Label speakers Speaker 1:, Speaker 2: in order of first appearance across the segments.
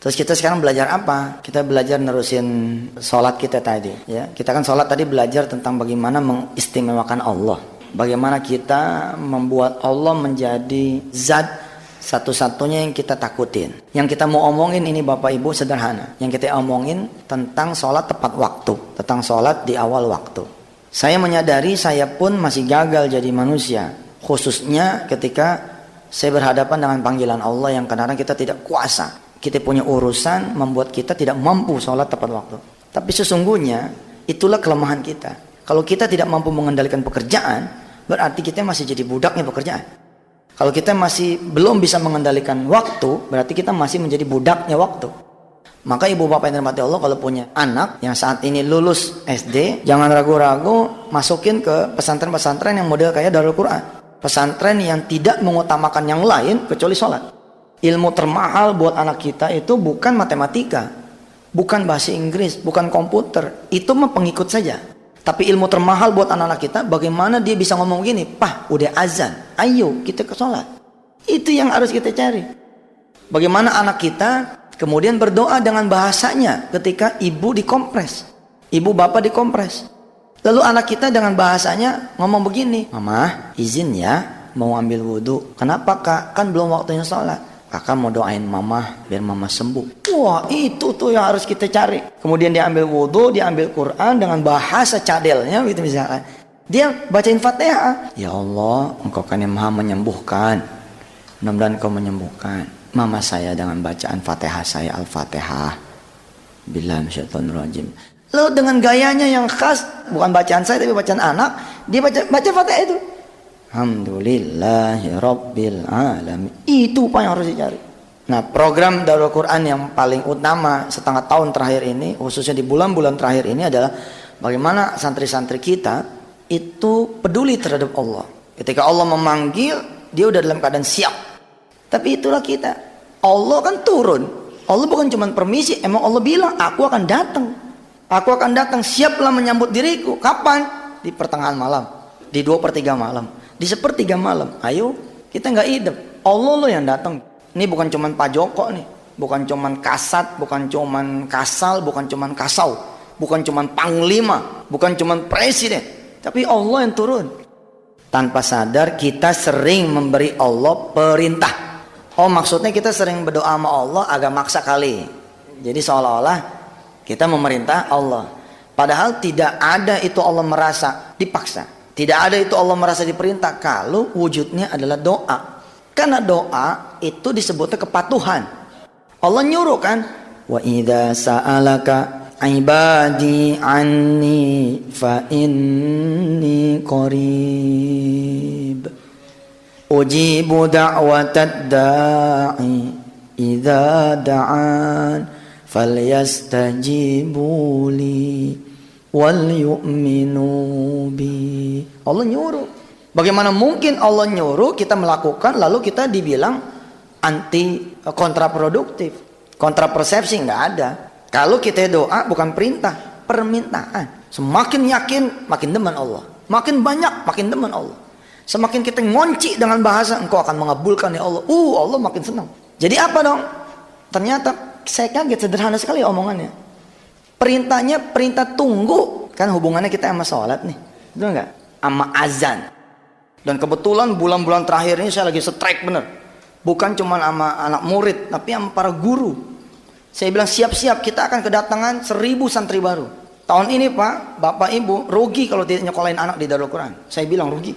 Speaker 1: Terus kita sekarang belajar apa? Kita belajar nerusin sholat kita tadi. Ya, kita kan sholat tadi belajar tentang bagaimana mengistimewakan Allah. Bagaimana kita membuat Allah menjadi zat satu-satunya yang kita takutin. Yang kita mau omongin ini Bapak Ibu sederhana. Yang kita omongin tentang sholat tepat waktu. Tentang sholat di awal waktu. Saya menyadari saya pun masih gagal jadi manusia. Khususnya ketika saya berhadapan dengan panggilan Allah yang kadang-kadang kita tidak kuasa. Kita punya urusan membuat kita tidak mampu sholat tepat waktu. Tapi sesungguhnya itulah kelemahan kita. Kalau kita tidak mampu mengendalikan pekerjaan, berarti kita masih jadi budaknya pekerjaan. Kalau kita masih belum bisa mengendalikan waktu, berarti kita masih menjadi budaknya waktu. Maka ibu bapak yang dirahmati Allah, kalau punya anak yang saat ini lulus SD, jangan ragu-ragu masukin ke pesantren-pesantren yang model kayak Darul Quran. Pesantren yang tidak mengutamakan yang lain kecuali sholat. Ilmu termahal buat anak kita itu bukan matematika, bukan bahasa Inggris, bukan komputer. Itu mah pengikut saja. Tapi ilmu termahal buat anak-anak kita, bagaimana dia bisa ngomong gini, "Pah, udah azan, ayo kita ke sholat." Itu yang harus kita cari. Bagaimana anak kita kemudian berdoa dengan bahasanya ketika ibu dikompres, ibu bapak dikompres. Lalu anak kita dengan bahasanya ngomong begini, "Mama, izin ya, mau ambil wudhu." "Kenapa kak? Kan belum waktunya sholat." "Kakak mau doain mama biar mama sembuh." Wah, itu tuh yang harus kita cari. Kemudian dia ambil wudhu, dia ambil Quran dengan bahasa cadelnya gitu misalkan. Dia bacain Fatihah. "Ya Allah, Engkau kan yang maha menyembuhkan. Mudah-mudahan Engkau menyembuhkan mama saya dengan bacaan Fatihah saya, Al-Fatihah. Billahi minasyaitonirrajim." Lalu dengan gayanya yang khas, bukan bacaan saya tapi bacaan anak, dia baca Fatihah itu. Alhamdulillahi Rabbil Alamin. Itu apa yang harus dicari. Nah, program Darul Quran yang paling utama setengah tahun terakhir ini, khususnya di bulan-bulan terakhir ini adalah bagaimana santri-santri kita itu peduli terhadap Allah. Ketika Allah memanggil, dia udah dalam keadaan siap. Tapi itulah kita. Allah kan turun. Allah bukan cuma permisi, emang Allah bilang, "Aku akan datang. Aku akan datang, siaplah menyambut diriku." Kapan? Di pertengahan malam, di 2/3 malam, di 1/3 malam. Ayo, kita nggak idem. Allah lo yang datang. Ini bukan cuman Pak Joko nih, bukan cuman Kasat, bukan cuman Kasal, bukan cuman Kasau, bukan cuman Panglima, bukan cuman Presiden, tapi Allah yang turun. Tanpa sadar kita sering memberi Allah perintah. Oh, maksudnya kita sering berdoa sama Allah agak maksa kali. Jadi seolah-olah kita memerintah Allah. Padahal tidak ada itu Allah merasa dipaksa. Tidak ada itu Allah merasa diperintah kalau wujudnya adalah doa. Karena doa itu disebutnya kepatuhan. Allah nyuruh kan, "Wa idza sa'alaka ibadi anni fa inni qarib. Ujibu da'watad da'i idza da'an falyastajibu li wal yu'minu bi." Allah nyuruh. Bagaimana mungkin Allah nyuruh kita melakukan lalu kita dibilang anti kontraproduktif, kontrapersepsi? Nggak ada. Kalau kita doa bukan perintah, permintaan. Semakin yakin makin demen Allah, makin banyak makin demen Allah. Semakin kita ngonci dengan bahasa, "Engkau akan mengabulkan ya Allah," Allah makin senang. Jadi apa dong? Ternyata saya kaget, sederhana sekali omongannya. Perintahnya perintah tunggu. Kan hubungannya kita sama sholat nih, betul nggak? Sama azan. Dan kebetulan bulan-bulan terakhir ini saya lagi strike bener. Bukan cuma sama anak murid, tapi sama para guru. Saya bilang siap-siap, kita akan kedatangan 1000 santri baru. Tahun ini Pak, Bapak Ibu rugi kalau tidak nyekolahin anak di Darul Quran. Saya bilang rugi.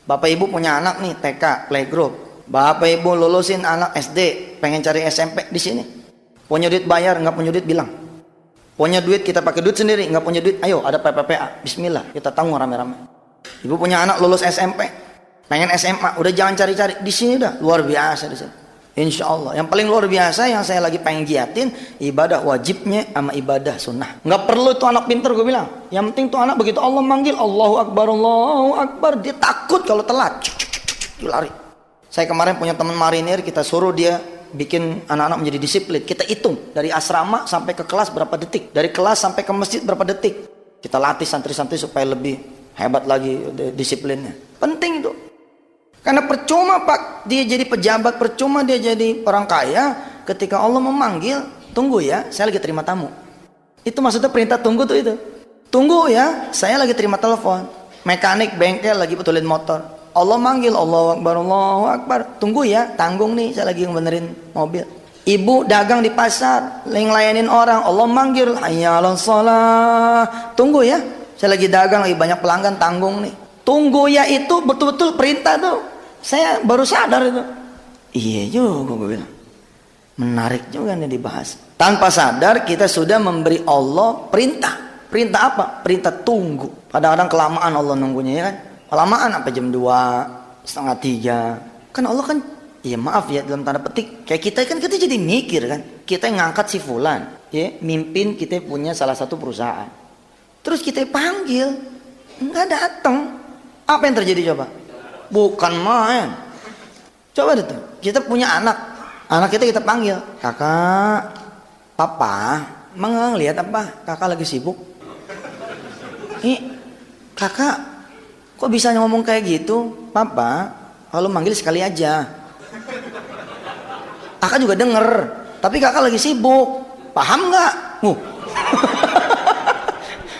Speaker 1: Bapak Ibu punya anak nih TK, playgroup. Bapak Ibu lulusin anak SD, pengen cari SMP di sini. Punya duit bayar, nggak punya duit bilang. Punya duit kita pakai duit sendiri, nggak punya duit, ayo ada PPPA, Bismillah kita tanggung rame-rame. Ibu punya anak lulus SMP, pengen SMA, udah jangan cari-cari di sini, dah luar biasa di sini. Insya Allah yang paling luar biasa yang saya lagi pengen giatin ibadah wajibnya sama ibadah sunnah. Nggak perlu itu anak pinter, gue bilang. Yang penting tuh anak begitu Allah manggil Allahu Akbar, dia takut kalau telat, dia lari. Saya kemarin punya teman marinir, kita suruh dia bikin anak-anak menjadi disiplin. Kita hitung dari asrama sampai ke kelas berapa detik, dari kelas sampai ke masjid berapa detik. Kita latih santri-santri supaya lebih hebat lagi disiplinnya. Penting itu. Karena percuma Pak dia jadi pejabat, percuma dia jadi orang kaya, ketika Allah memanggil tunggu ya, saya lagi terima tamu. Itu maksudnya perintah tunggu tuh itu. Tunggu ya, saya lagi terima telepon. Mekanik bengkel lagi betulin motor. Allah manggil, Allahu Akbar, Allahu Akbar. Tunggu ya, tanggung nih, saya lagi benerin mobil. Ibu dagang di pasar, ngelayanin orang. Allah manggil, hayya 'alas shalah. Tunggu ya, saya lagi dagang, lagi banyak pelanggan, tanggung nih. Tunggu ya itu betul-betul perintah tuh. Saya baru sadar itu. Iya juga gue bilang. Menarik juga nih dibahas. Tanpa sadar kita sudah memberi Allah perintah. Perintah apa? Perintah tunggu. Kadang-kadang kelamaan Allah nunggunya ya kan. Kelamaan apa jam 2, setengah 3. Kan Allah kan, ya maaf ya dalam tanda petik. Kayak kita kan kita jadi mikir kan. Kita yang ngangkat si fulan. Ya, mimpin kita punya salah satu perusahaan. Terus kita panggil. Nggak datang. Apa yang terjadi coba? Bukan main. Coba deh tuh. Kita punya anak. Anak kita panggil, kakak, papa, emang lihat apa? Kakak lagi sibuk. Ih, kakak, kok bisa ngomong kayak gitu? Papa, kalau manggil sekali aja. Kakak juga denger, tapi kakak lagi sibuk. Paham nggak?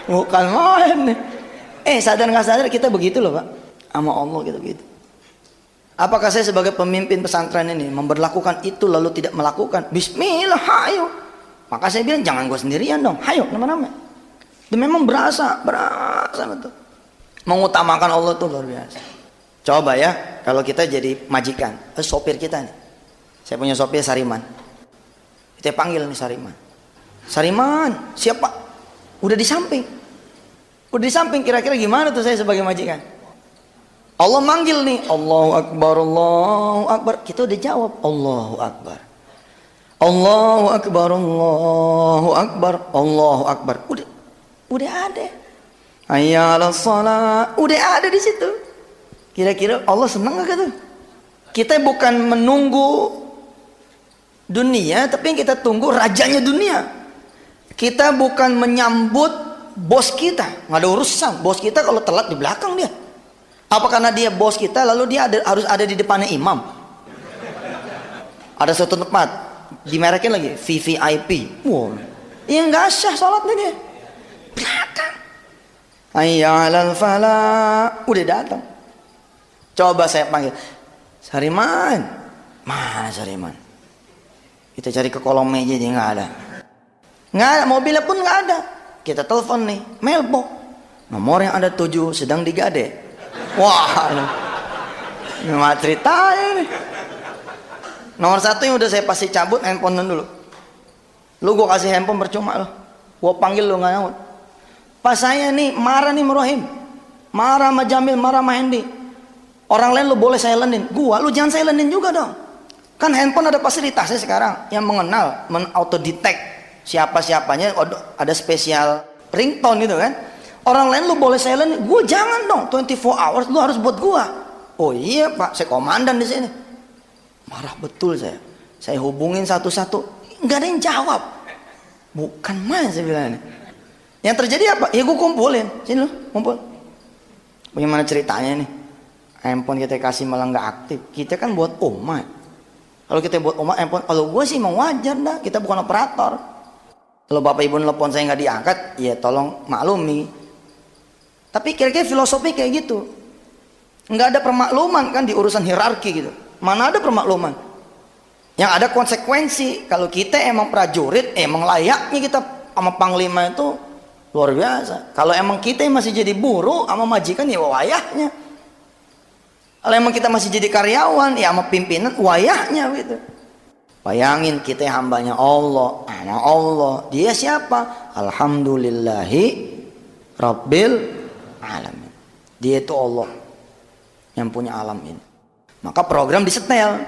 Speaker 1: Bukan main. Sadar nggak sadar kita begitu loh pak, sama Allah gitu gitu. Apakah saya sebagai pemimpin pesantren ini memberlakukan itu lalu tidak melakukan? Bismillah, hayo. Maka saya bilang jangan gue sendirian dong, hayo nama-nama. Dan memang berasa betul. Mengutamakan Allah itu luar biasa. Coba ya, kalau kita jadi majikan, sopir kita nih. Saya punya sopir Sariman. Kita panggil nih Sariman. Sariman, siapa? Udah di samping. Udah di samping, kira-kira gimana tuh saya sebagai majikan? Allah manggil nih, Allahu Akbar, Allahu Akbar. Kita udah jawab, Allahu Akbar, Allahu Akbar, Allahu Akbar, Allahu Akbar. Udah ada. Hayya 'alas shalah, udah ada di situ. Kira-kira Allah senang gak tuh? Kita bukan menunggu dunia, tapi yang kita tunggu rajanya dunia. Kita bukan menyambut bos kita, nggak ada urusan. Bos kita kalau telat di belakang dia. Apa karena dia bos kita lalu dia harus ada di depannya imam? Ada satu tempat dimerekin lagi VVIP. Wow, ya nggak sah sholatnya dia. Belakang. Hayya 'alal falah, udah datang. Coba saya panggil, Sariman, mana Sariman? Kita cari ke kolong meja dia nggak ada. Nggak ada, mobilnya pun nggak ada. Kita telepon nih, mailbox. Nomor yang ada 7 sedang digade. Wah, ini mah ceritanya nih. Nomor 1 yang udah saya pasti cabut handphone dulu. Lu gua kasih handphone percuma lo. Gua panggil lu nggak nyaut. Pas saya nih marah nih Merohim, marah sama Jamil, marah sama Hendy. Orang lain lu boleh silenin, gua lu jangan silenin juga dong. Kan handphone ada fasilitasnya sekarang yang mengenal, auto detect siapa-siapanya, ada spesial ringtone gitu kan. Orang lain lu boleh silent, gue jangan dong. 24 hours lu harus buat gue. Oh iya pak, saya komandan di sini. Marah betul saya. Saya hubungin satu-satu, nggak ada yang jawab. Bukan main saya bilang ini. Yang terjadi apa? Ya gue kumpulin, sini lu kumpul. Bagaimana ceritanya nih? Handphone kita kasih malah nggak aktif. Kita kan buat umat. Kalau kita buat umat handphone, kalau gue sih mau wajar dah. Kita bukan operator. Kalau bapak ibu nelpon saya nggak diangkat, ya tolong maklumi. Tapi kira-kira filosofi kayak gitu. Nggak ada permakluman kan di urusan hierarki gitu. Mana ada permakluman? Yang ada konsekuensi. Kalau kita emang prajurit, emang layaknya kita sama panglima itu luar biasa. Kalau emang kita masih jadi buruh sama majikan ya wayahnya. Kalau emang kita masih jadi karyawan ya sama pimpinan wayahnya gitu. Bayangin kita hambanya Allah, sama Allah. Dia siapa? Alhamdulillahi Rabbil alamin. Dia itu Allah yang punya alam ini. Maka program disetel.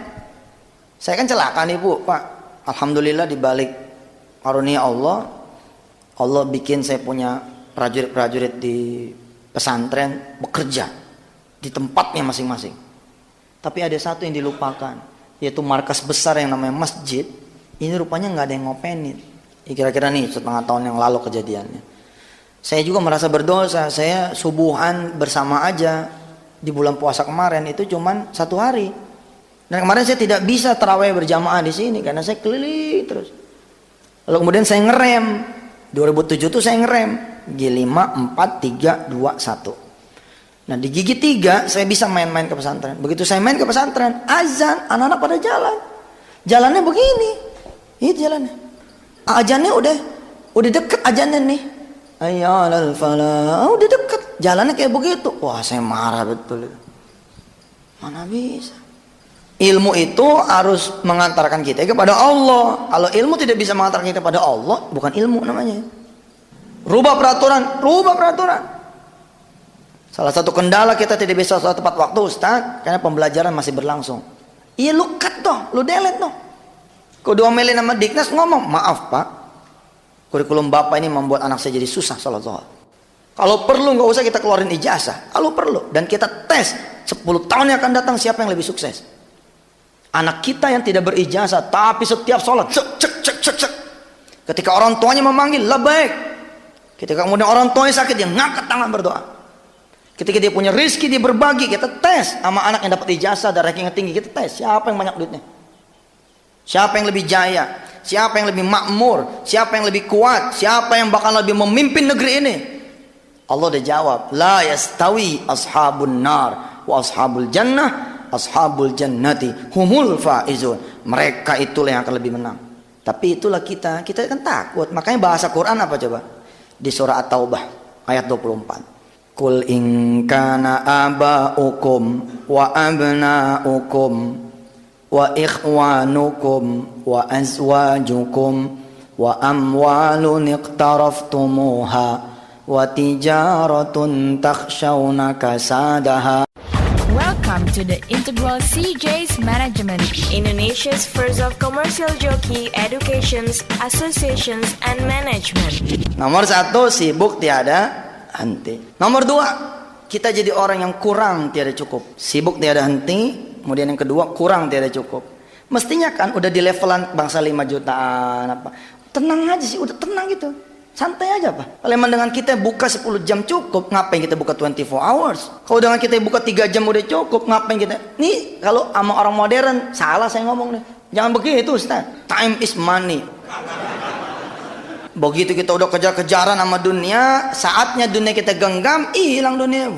Speaker 1: Saya kan celaka nih bu, pak. Alhamdulillah dibalik karunia Allah, Allah bikin saya punya prajurit-prajurit di pesantren bekerja di tempatnya masing-masing. Tapi ada satu yang dilupakan, yaitu markas besar yang namanya masjid. Ini rupanya nggak ada yang ngopenin. Ya, kira-kira nih setengah tahun yang lalu kejadiannya. Saya juga merasa berdosa. Saya subuhan bersama aja di bulan puasa kemarin itu cuman 1 hari. Dan kemarin saya tidak bisa tarawih berjamaah di sini karena saya keliling terus. Lalu kemudian saya ngerem. 2007 tuh saya ngerem. G5, 4, 3, 2, 1. Nah di gigi 3 saya bisa main-main ke pesantren. Begitu saya main ke pesantren, azan, anak-anak pada jalan. Jalannya begini. Itu jalannya. Azannya udah deket ajannya nih. Ayyalal falah. Udah deket. Jalannya kayak begitu. Wah saya marah betul. Mana bisa. Ilmu itu harus mengantarkan kita kepada Allah. Kalau ilmu tidak bisa mengantarkan kita kepada Allah, bukan ilmu namanya. Rubah peraturan. Salah satu kendala kita tidak bisa sholat tepat waktu, Ustaz, karena pembelajaran masih berlangsung. Iya lu cut dong, lu delete dong. Kau diomelin sama Diknas ngomong, maaf Pak, kurikulum Bapak ini membuat anak saya jadi susah sholat zuhur. Kalau perlu nggak usah kita keluarin ijazah, kalau perlu. Dan kita tes 10 tahun yang akan datang siapa yang lebih sukses. Anak kita yang tidak berijazah tapi setiap sholat cek. Ketika orang tuanya memanggil labbaik. Ketika kemudian orang tuanya sakit dia ngangkat tangan berdoa. Ketika dia punya rezeki dia berbagi, kita tes sama anak yang dapat ijazah dan ranking tinggi, kita tes siapa yang banyak duitnya. Siapa yang lebih jaya, siapa yang lebih makmur, siapa yang lebih kuat, siapa yang bakal lebih memimpin negeri ini. Allah udah jawab, la yastawi ashabun nar wa ashabul jannah. Ashabul jannati humul faizun. Mereka itulah yang akan lebih menang. Tapi itulah kita kan takut. Makanya bahasa Quran apa coba? Di surah At-Taubah ayat 24. Qul in kana aba'ukum wa abna'ukum wa ikhwanukum wa azwajukum wa amwalun iqtaraftumuha wa tijaratun takhshawna kasadaha.
Speaker 2: Welcome to the Integral CJ's Management, Indonesia's first of commercial jockey educations, associations, and management.
Speaker 1: Nomor 1, sibuk tiada henti. Nomor 2, kita jadi orang yang kurang tiada cukup. Sibuk tiada henti. Kemudian yang kedua, kurang tiada cukup. Mestinya kan udah di levelan bangsa 5 jutaan apa. Tenang aja sih, udah tenang gitu. Santai aja Pak. Kalau dengan kita buka 10 jam cukup, ngapain kita buka 24 hours? Kalau dengan kita buka 3 jam udah cukup, ngapain kita? Nih kalau sama orang modern, salah saya ngomong nih. Jangan begitu Ustaz. Time is money. Begitu kita udah kejar-kejaran sama dunia, saatnya dunia kita genggam, hilang dunia.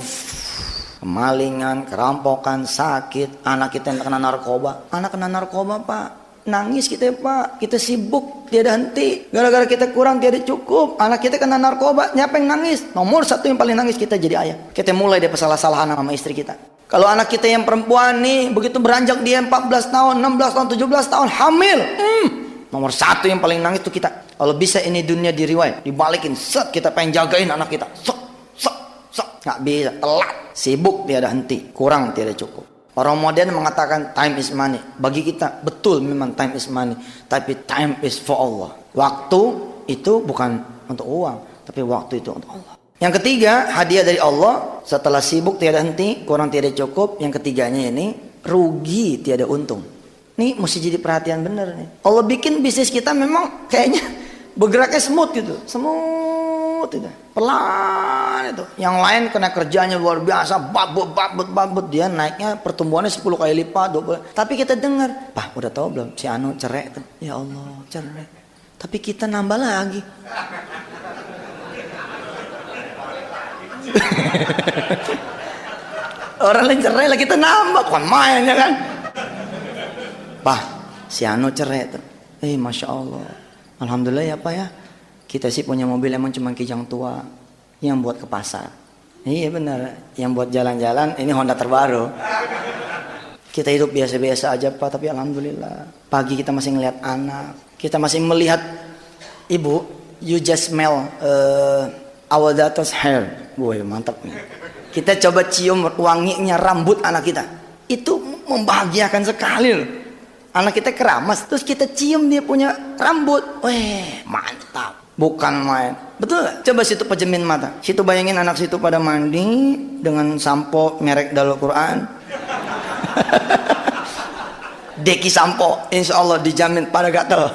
Speaker 1: Kemalingan, kerampokan, sakit, anak kita yang kena narkoba. Anak kena narkoba Pak. Nangis kita Pak, kita sibuk tiada henti, gara-gara kita kurang tiada cukup, anak kita kena narkoba, siapa yang nangis? Nomor 1 yang paling nangis kita jadi ayah. Kita mulai dari salah-salahan sama istri kita. Kalau anak kita yang perempuan nih, begitu beranjak dia 14 tahun, 16 tahun, 17 tahun, hamil, nomor 1 yang paling nangis itu kita. Kalau bisa ini dunia diriwayat, dibalikin, set kita pengen jagain anak kita, set, nggak bisa, telat, sibuk tiada henti, kurang tiada cukup. Orang modern mengatakan time is money. Bagi kita betul memang time is money. Tapi time is for Allah. Waktu itu bukan untuk uang. Tapi waktu itu untuk Allah. Yang ketiga, hadiah dari Allah. Setelah sibuk tiada henti, kurang tiada cukup. Yang ketiganya ini, rugi tiada untung. Ini mesti jadi perhatian bener nih. Allah bikin bisnis kita memang kayaknya bergeraknya smooth gitu. Smooth itu. Pelan itu. Yang lain kena kerjanya luar biasa, babut, dia naiknya pertumbuhannya 10 kali lipat, 20. Tapi kita dengar, Pak udah tahu belum si Anu cerai tuh. Ya Allah, cerai. Tapi kita nambah lagi. Orang lain cerai lah kita nambah, bukan main ya kan? Pak, si Anu cerai tuh. Masya Allah. Alhamdulillah ya Pak ya. Kita sih punya mobil emang cuma Kijang tua yang buat ke pasar. Iya benar, yang buat jalan-jalan ini Honda terbaru. Kita hidup biasa-biasa aja Pak, tapi alhamdulillah. Pagi kita masih ngelihat anak, kita masih melihat ibu. You just smell our daughter's hair. Woi mantap nih. Kita coba cium wanginya rambut anak kita. Itu membahagiakan sekali loh. Anak kita keramas, terus kita cium dia punya rambut. Weh mantap. Bukan main. Betul gak? Coba situ pejemin mata. Situ bayangin anak situ pada mandi dengan sampo merek Darul Quran. Deki sampo, insya Allah dijamin pada gatel.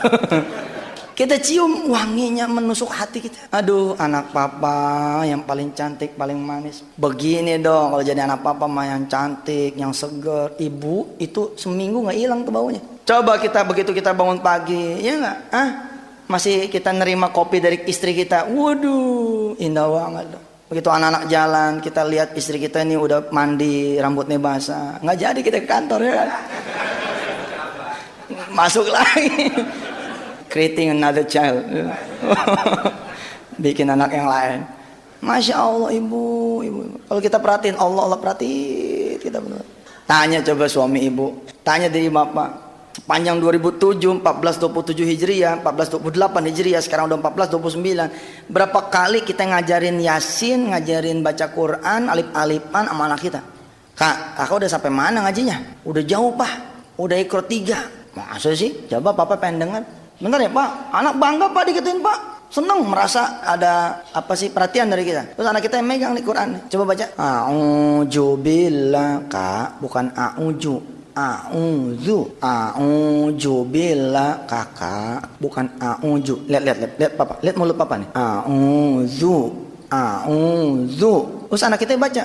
Speaker 1: Kita cium wanginya menusuk hati kita. Aduh, anak papa yang paling cantik, paling manis. Begini dong kalau jadi anak papa mah yang cantik, yang seger. Ibu itu seminggu nggak hilang tuh baunya. Coba kita begitu kita bangun pagi, ya nggak? masih kita nerima kopi dari istri kita. Waduh, indah banget. Begitu anak-anak jalan, kita lihat istri kita ini udah mandi, rambutnya basah. Nggak jadi kita ke kantor ya kan? Masuk lagi. Creating another child. Bikin anak yang lain. Masya Allah ibu. Kalau kita perhatiin Allah perhatiin kita benar. Tanya coba suami ibu, tanya dari bapak. Sepanjang 2007, 1427 Hijriah, 1428 Hijriah, sekarang udah 1429. Berapa kali kita ngajarin Yasin, ngajarin baca Quran, alif-alifan sama anak kita? Kakak udah sampai mana ngajinya? Udah jauh pak, udah ikro 3. Masa sih? Coba papa pengen dengar. Bentar ya pak, anak bangga pak digituin pak. Seneng merasa ada apa sih perhatian dari kita. Terus anak kita yang megang nih Quran. Coba baca. A'udzu billah, kak, bukan a'udzu. A'udzu billah, kakak, bukan a'udzu. Lihat papa, lihat mulut papa nih. A'udzu. Terus anak kita baca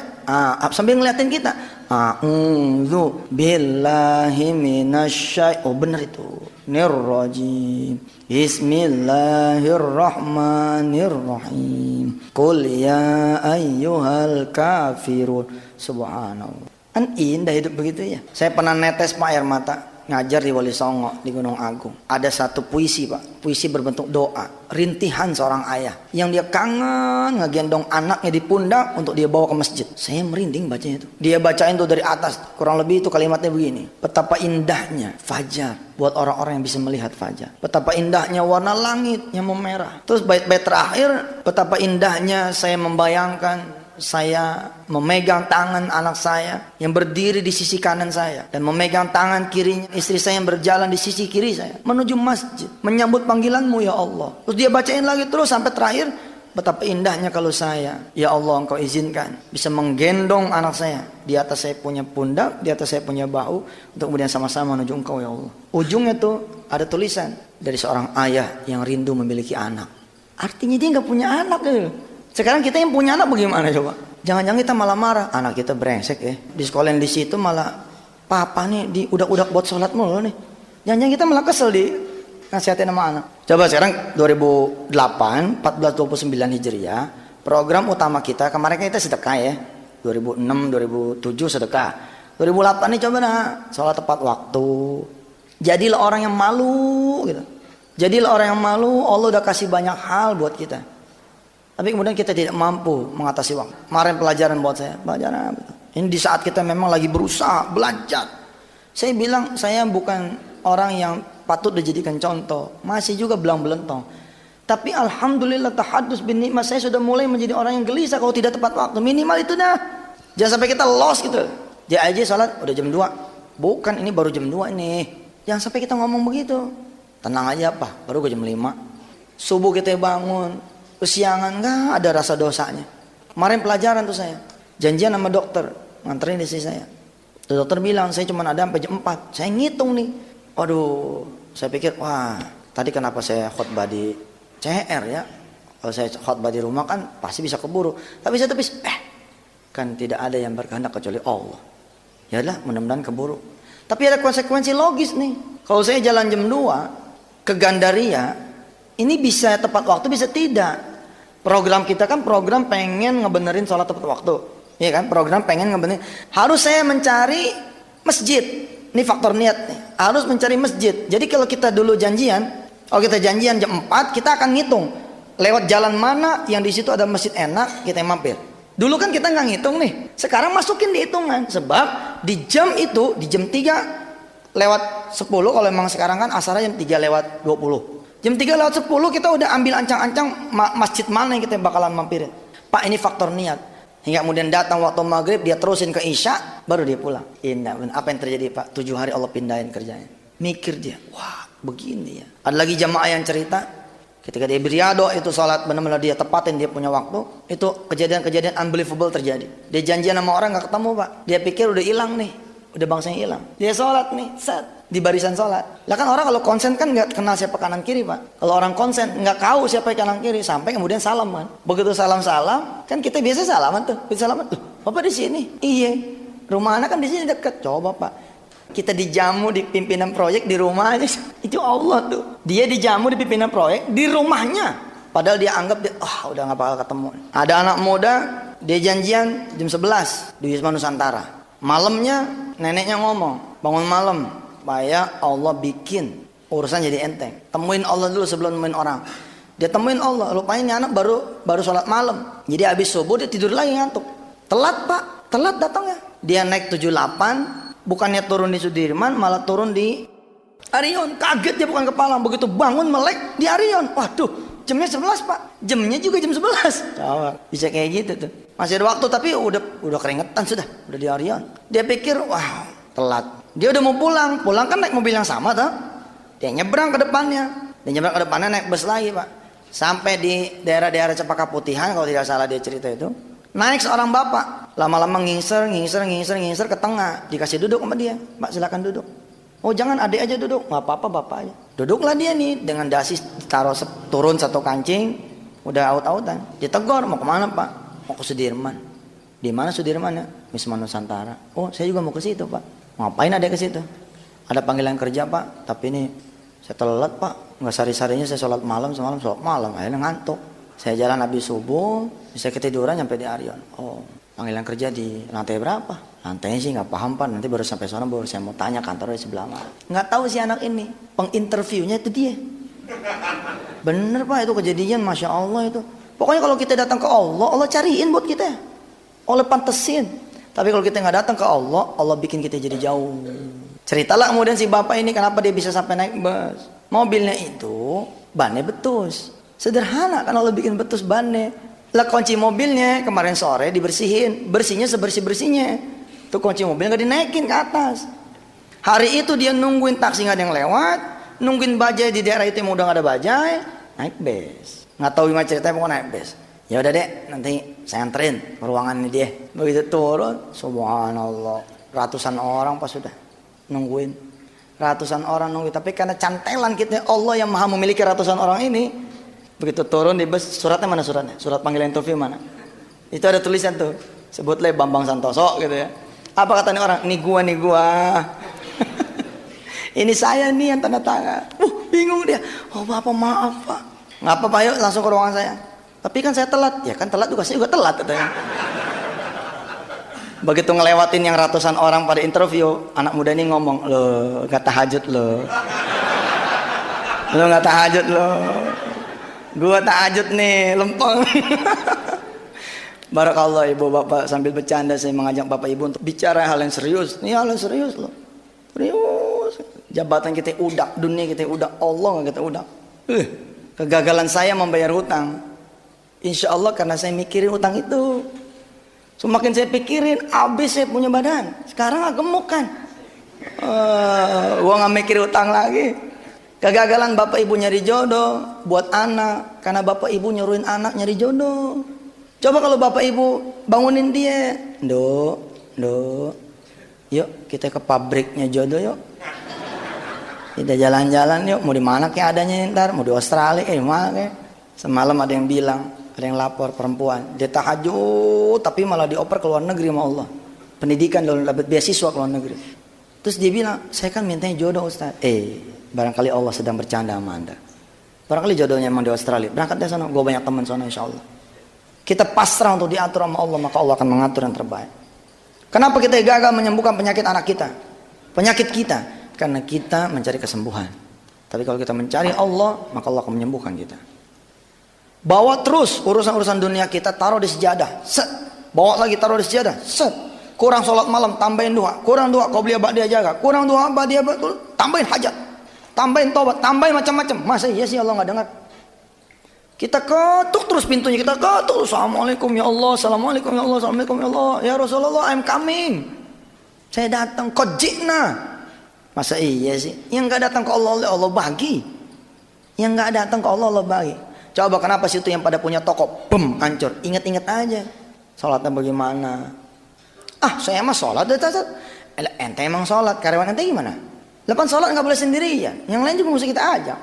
Speaker 1: sambil ngeliatin kita. A'udzu billahi minasyaitonir. Oh benar itu. Nirrajim. Bismillahirrahmanirrahim. Qul ya ayyuhal kafirun. Subhanallah. Kan indah hidup begitu ya. Saya pernah netes pak air mata ngajar di Wali Songo di Gunung Agung. Ada satu puisi pak, puisi berbentuk doa, rintihan seorang ayah yang dia kangen ngegendong anaknya di pundak untuk dia bawa ke masjid. Saya merinding bacanya itu. Dia bacain tuh dari atas, kurang lebih itu kalimatnya begini. Betapa indahnya fajar buat orang-orang yang bisa melihat fajar. Betapa indahnya warna langit yang memerah. Terus bait-bait terakhir, betapa indahnya saya membayangkan saya memegang tangan anak saya yang berdiri di sisi kanan saya dan memegang tangan kirinya istri saya yang berjalan di sisi kiri saya menuju masjid menyambut panggilanmu ya Allah. Terus dia bacain lagi terus sampai terakhir, betapa indahnya kalau saya ya Allah engkau izinkan bisa menggendong anak saya di atas saya punya pundak, di atas saya punya bahu untuk kemudian sama-sama menuju engkau ya Allah. Ujungnya tuh ada tulisan dari seorang ayah yang rindu memiliki anak. Artinya dia nggak punya anak gitu. Sekarang kita yang punya anak bagaimana coba? Jangan-jangan kita malah marah. Anak kita brengsek ya. Di sekolah yang di situ malah papa nih di udak-udak buat sholat mulu nih. Jangan-jangan kita malah kesel di nasihatin sama anak. Coba sekarang 2008, 1429 Hijriah, program utama kita kemarin kita sedekah ya. 2006, 2007 sedekah. 2008 nih coba nah, sholat tepat waktu. Jadilah orang yang malu gitu. Jadilah orang yang malu, Allah udah kasih banyak hal buat kita. Tapi kemudian kita tidak mampu mengatasi waktu. Kemarin pelajaran buat saya, pelajaran apa? Ini di saat kita memang lagi berusaha belajar. Saya bilang saya bukan orang yang patut dijadikan contoh, masih juga belang belentong. Tapi alhamdulillah tahadus bin nikmat, saya sudah mulai menjadi orang yang gelisah kalau tidak tepat waktu. Minimal itu dah. Jangan sampai kita lost gitu. Dia aja salat udah jam 2. Bukan, ini baru jam 2 nih. Jangan sampai kita ngomong begitu. Tenang aja pak, baru ke jam 5. Subuh kita bangun, kesiangan nggak ada rasa dosanya. Kemarin pelajaran tuh saya janjian sama dokter nganterin istri saya. Tuh dokter bilang saya cuma ada sampai jam 4. Saya ngitung nih, waduh, saya pikir wah tadi kenapa saya khotbah di CR ya, kalau saya khotbah di rumah kan pasti bisa keburu. Tapi saya tepis kan tidak ada yang berkehendak kecuali Allah. Ya lah, mudah-mudahan keburu. Tapi ada konsekuensi logis nih. Kalau saya jalan jam 2 ke Gandaria, ini bisa tepat waktu, bisa tidak. Program kita kan program pengen ngebenerin sholat tepat waktu. Iya kan? Program pengen ngebenerin. Harus saya mencari masjid. Ini faktor niat nih. Harus mencari masjid. Jadi kalau kita dulu janjian, kalau kita janjian jam 4, kita akan ngitung. Lewat jalan mana yang di situ ada masjid enak, kita mampir. Dulu kan kita nggak ngitung nih. Sekarang masukin di hitungan. Sebab di jam itu, di jam 3 lewat 10, kalau memang sekarang kan asarnya jam 3 lewat 20. Jam 3 lewat 10 kita udah ambil ancang-ancang masjid mana yang kita bakalan mampirin. Pak, ini faktor niat. Hingga kemudian datang waktu maghrib, dia terusin ke isya, baru dia pulang. Indah, apa yang terjadi pak? 7 hari Allah pindahin kerjanya. Mikir dia, wah begini ya. Ada lagi jamaah yang cerita, ketika dia beriado itu sholat benar-benar dia tepatin, dia punya waktu. Itu kejadian-kejadian unbelievable terjadi. Dia janjian sama orang gak ketemu pak. Dia pikir udah hilang nih, udah bangsanya hilang. Dia sholat nih, set. Di barisan sholat. Lah kan orang kalau konsen kan nggak kenal siapa kanan kiri pak. Kalau orang konsen nggak tahu siapa kanan kiri sampai kemudian salam kan. Begitu salam kan kita biasa salaman tuh. Salaman, bapak di sini. Iya. Rumah anak kan di sini dekat. Coba pak. Kita dijamu di pimpinan proyek di rumahnya. Itu Allah tuh. Dia dijamu di pimpinan proyek di rumahnya. Padahal dia anggap dia, udah gak bakal ketemu. Ada anak muda, dia janjian jam 11 di Wisma Nusantara. Malamnya neneknya ngomong, bangun malam, supaya Allah bikin urusan jadi enteng. Temuin Allah dulu sebelum nemuin orang. Dia temuin Allah, rupanya anak baru sholat malam. Jadi habis subuh dia tidur lagi ngantuk. Telat pak, telat datangnya. Dia naik 78, bukannya turun di Sudirman, malah turun di Arion. Kaget dia bukan kepala, begitu bangun melek di Arion. Waduh, jamnya 11 pak, jamnya juga jam 11. Bisa kayak gitu tuh. Masih ada waktu tapi udah keringetan sudah di Arion. Dia pikir wah telat. Dia udah mau pulang kan naik mobil yang sama tuh. Dia nyebrang ke depannya. Naik bus lagi pak. Sampai di daerah-daerah Cempaka Putihan kalau tidak salah dia cerita itu. Naik seorang bapak. Lama-lama ngingser ke tengah. Dikasih duduk sama dia. Pak silakan duduk. Oh jangan adik aja duduk. Gak apa-apa bapak aja. Duduklah dia nih dengan dasi taruh turun satu kancing. Udah aut-autan. Ditegur mau kemana pak? Mau ke Sudirman. Di mana Sudirman ya? Wisma Nusantara. Oh saya juga mau ke situ pak. Ngapain ada ke situ? Ada panggilan kerja pak. Tapi ini saya telat pak. Nggak sari-sarinya saya sholat malam semalam sholat malam. Akhirnya ngantuk. Saya jalan habis subuh. Bisa ketiduran sampai di Arion. Oh panggilan kerja di lantai berapa? Lantainya sih nggak paham pak. Nanti baru sampai sana baru saya mau tanya kantor di sebelah mana. Nggak tahu si anak ini. Penginterviewnya itu dia. Bener pak itu kejadian masya Allah itu. Pokoknya kalau kita datang ke Allah, Allah cariin buat kita. Allah pantesin. Tapi kalau kita nggak datang ke Allah, Allah bikin kita jadi jauh. Ceritalah kemudian si bapak ini kenapa dia bisa sampai naik bus. Mobilnya itu bannya betus. Sederhana kan Allah bikin betus bannya. Lah kunci mobilnya kemarin sore dibersihin. Bersihnya sebersih-bersihnya. Tuh kunci mobil nggak dinaikin ke atas. Hari itu dia nungguin taksi nggak ada yang lewat. Nungguin bajai di daerah itu yang udah nggak ada bajai. Naik bus. Nggak tahu gimana ceritanya pokoknya naik bus. Ya udah dek nanti saya anterin ke ruangannya dia. Begitu turun subhanallah. Ratusan orang pas sudah nungguin. Ratusan orang nunggu, tapi karena cantelan kita Allah yang maha memiliki ratusan orang ini. Begitu turun di bus, suratnya mana suratnya? Surat panggilan interview mana? Itu ada tulisan tuh, sebutlah Bambang Santoso gitu ya. Apa katanya orang? Nih gua ini saya nih yang tanda tangan. Bingung dia. Oh bapak maaf pak. Nggak apa-apa yuk langsung ke ruangan saya. Tapi kan saya telat. Ya kan telat juga, saya juga telat katanya. Begitu ngelewatin yang ratusan orang pada interview, anak muda ini ngomong, lo gak tahajud lo gak tahajud lo, gua tahajud nih lempeng. Barakallah ibu bapak, sambil bercanda saya mengajak bapak ibu untuk bicara hal yang serius. Ini hal yang serius loh, serius. Jabatan kita udak, dunia kita udak, Allah gak kita udak. Kegagalan saya membayar hutang, insya Allah karena saya mikirin hutang itu. Semakin saya pikirin, habis saya punya badan. Sekarang gak gemuk kan. Gua gak mikir utang lagi. Kegagalan bapak ibu nyari jodoh buat anak. Karena bapak ibu nyuruhin anak nyari jodoh. Coba kalau bapak ibu bangunin dia. Yuk kita ke pabriknya jodoh yuk. Kita jalan-jalan yuk. Mau di mana kayak adanya ntar. Mau di Australia kayak mana kayak. Semalam ada yang bilang. Ada yang lapor perempuan, dia tahajud tapi malah dioper ke luar negeri sama Allah. Pendidikan lalu dapat beasiswa ke luar negeri. Terus dia bilang, saya kan mintanya jodoh Ustaz. Barangkali Allah sedang bercanda sama anda. Barangkali jodohnya emang di Australia. Berangkat dari sana, gue banyak teman sana insya Allah. Kita pasrah untuk diatur sama Allah, maka Allah akan mengatur yang terbaik. Kenapa kita gagal menyembuhkan penyakit anak kita? Penyakit kita, karena kita mencari kesembuhan. Tapi kalau kita mencari Allah, maka Allah akan menyembuhkan kita. Bawa terus urusan-urusan dunia kita, taruh di sejadah, set. Bawa lagi taruh di sejadah, set. Kurang sholat malam, tambahin dua. Kurang dua, kau beli dia jaga. Kurang dua, dia tambahin hajat, tambahin tobat, tambahin macam-macam. Masa iya sih Allah nggak dengar? Kita ketuk terus pintunya, kita ketuk. Assalamualaikum ya Allah, assalamualaikum ya Allah, assalamualaikum ya Allah. Ya Rasulullah, I'm coming. Saya datang, kojikna. Masa iya sih? Yang nggak datang ke Allah, Allah bagi. Yang nggak datang ke Allah, Allah bagi. Coba kenapa situ yang pada punya toko, hancur. Ingat-ingat aja. Sholatnya bagaimana? Saya mah sholat. Ente emang sholat. Karyawan ente gimana? Lepas sholat nggak boleh sendirian. Yang lain juga mesti kita ajak.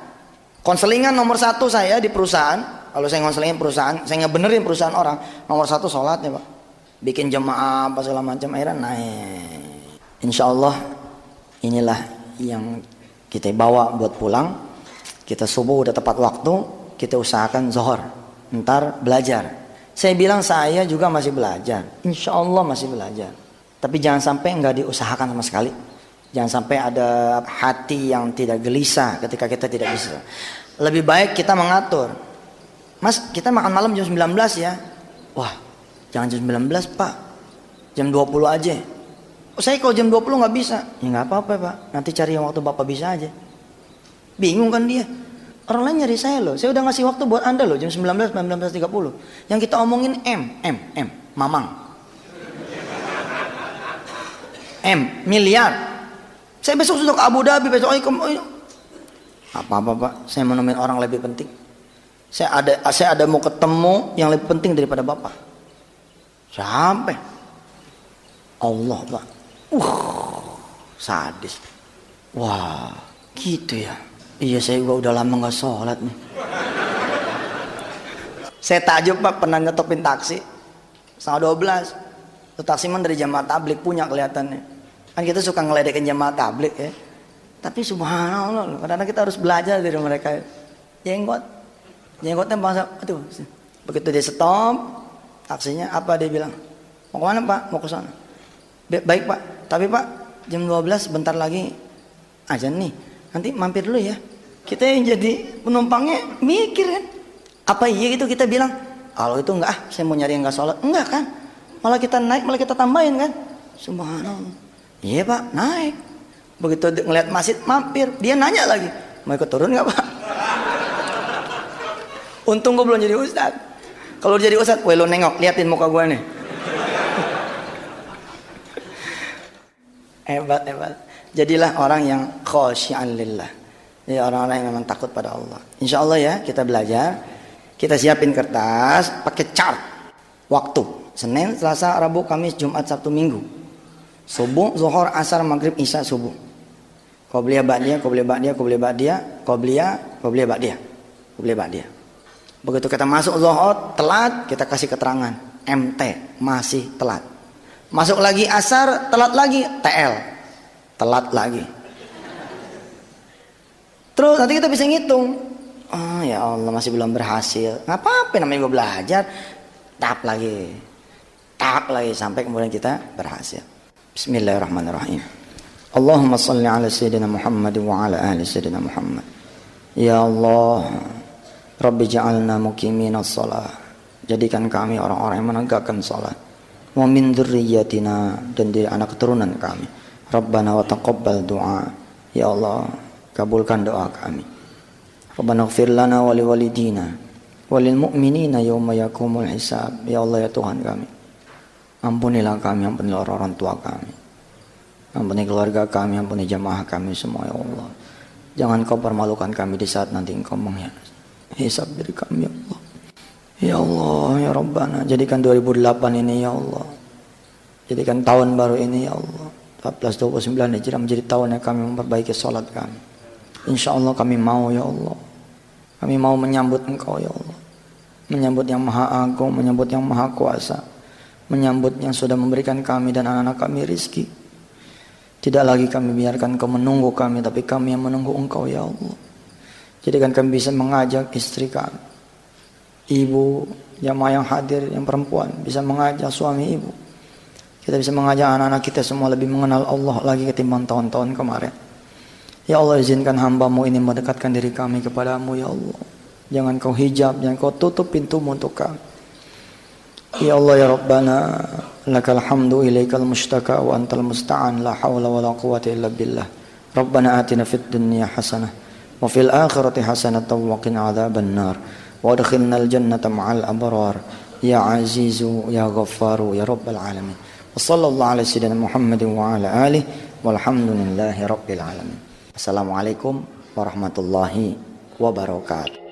Speaker 1: Konselingan nomor 1 saya di perusahaan. Kalau saya konselingin perusahaan, saya ngebenerin perusahaan orang. Nomor 1 sholatnya pak. Bikin jemaah apa segala macam. Akhirnya naik. Insya Allah inilah yang kita bawa buat pulang. Kita subuh udah tepat waktu, kita usahakan zuhur, ntar belajar. Saya bilang saya juga masih belajar, insya Allah masih belajar. Tapi jangan sampai nggak diusahakan sama sekali. Jangan sampai ada hati yang tidak gelisah ketika kita tidak bisa. Lebih baik kita mengatur. Mas, kita makan malam jam 19 ya. Wah, jangan jam 19 Pak, jam 20 aja. Saya kalau jam 20 nggak bisa. Ya nggak apa-apa Pak, nanti cari yang waktu Bapak bisa aja. Bingung kan dia. Orang lain nyari saya loh. Saya udah ngasih waktu buat Anda loh, jam 19, 19.30. Yang kita omongin Mamang. Miliar. Saya besok sudah ke Abu Dhabi, besok apa-apa Pak, saya menemuin orang lebih penting. Saya ada mau ketemu yang lebih penting daripada Bapak. Sampai Allah Pak. Sadis. Wah, gitu ya. Iya, saya juga udah lama nggak sholat nih. Saya takjub Pak, pernah nyetopin taksi 11:30. Itu taksiman dari jamaah tablik punya kelihatannya. Kan kita suka ngeledekin jamaah tablik ya. Tapi subhanallah, kadang-kadang kita harus belajar dari mereka. Jenggotnya bangsa, aduh. Begitu dia stop taksinya, apa dia bilang? Mau ke mana Pak? Mau ke sana. Baik Pak, tapi Pak jam 12 bentar lagi azan nih. Nanti mampir dulu ya. Kita yang jadi penumpangnya mikir kan. Apa iya gitu kita bilang, kalau itu enggak, saya mau nyari yang enggak sholat. Enggak kan. Malah kita naik, malah kita tambahin kan. Subhanallah. Iya Pak, naik. Begitu ngeliat masjid mampir, dia nanya lagi, mau ikut turun enggak Pak? Untung gue belum jadi ustad. Kalau jadi ustad, weh lo nengok, liatin muka gue nih. Hebat. Jadilah orang yang khosyi'an lillah. Jadi orang-orang yang memang takut pada Allah. Insya Allah ya, kita belajar. Kita siapin kertas, pakai chart waktu. Senin, Selasa, Rabu, Kamis, Jumat, Sabtu, Minggu. Subuh, zuhur, asar, maghrib, isya, subuh. Qobliyah, ba'diyah, qobliyah, ba'diyah, qobliyah, ba'diyah, qobliyah, ba'diyah. Begitu kita masuk zuhur, telat, kita kasih keterangan. MT, masih telat. Masuk lagi asar, telat lagi. TL, telat lagi. Terus nanti kita bisa ngitung. Oh ya Allah, masih belum berhasil. Nggak apa-apa, namanya gue belajar. Tahap lagi sampai kemudian kita berhasil. Bismillahirrahmanirrahim. Allahumma salli ala sayyidina Muhammad wa ala ahli sayyidina Muhammad. Ya Allah, Rabbi ja'alna muqimina shalah. Jadikan kami orang-orang yang menegakkan salat. Wa min dzurriyyatina, dan dari anak keturunan kami. Rabbana wa taqabbal du'a. Ya Allah, kabulkan doa kami. Rabbana ighfir lana wa liwalidina walil mu'minina yauma yaqumul hisab. Ya Allah ya Tuhan kami, ampunilah kami, ampunilah orang tua kami, ampuni keluarga kami, ampuni jamaah kami semua ya Allah. Jangan kau permalukan kami di saat nanti engkau menghisab diri kami ya Allah. Ya Allah ya Rabbana, jadikan 2008 ini ya Allah, jadikan tahun baru ini ya Allah 1429 Hijrah menjadi tahun yang kami memperbaiki salat kami. Insya Allah kami mau ya Allah, kami mau menyambut Engkau ya Allah, menyambut yang maha agung, menyambut yang maha kuasa, menyambut yang sudah memberikan kami dan anak-anak kami rizki. Tidak lagi kami biarkan Engkau menunggu kami, tapi kami yang menunggu Engkau ya Allah. Jadikan kami bisa mengajak istri kami, ibu, jamaah yang hadir, yang perempuan, bisa mengajak suami ibu. Kita bisa mengajak anak-anak kita semua lebih mengenal Allah lagi ketimbang tahun-tahun kemarin. Ya Allah, izinkan hamba-Mu ini mendekatkan diri kami kepadamu ya Allah. Jangan kau hijab, jangan kau tutup pintumu untuk kami. Ya Allah ya Rabbana, lakal hamdu ilaikal mushtaka wa antal musta'an, la hawla wa la quwwata illa billah. Rabbana atina fid dunya hasanah wa fil akhirati hasanah wa qina adzaban nar wa adkhilnal jannata ma'al abrar ya azizu ya ghaffaru ya rabbal alamin. Wa sallallahu ala sayyidina Muhammadin wa ala alihi walhamdulillahi rabbil alamin. Assalamualaikum warahmatullahi wabarakatuh.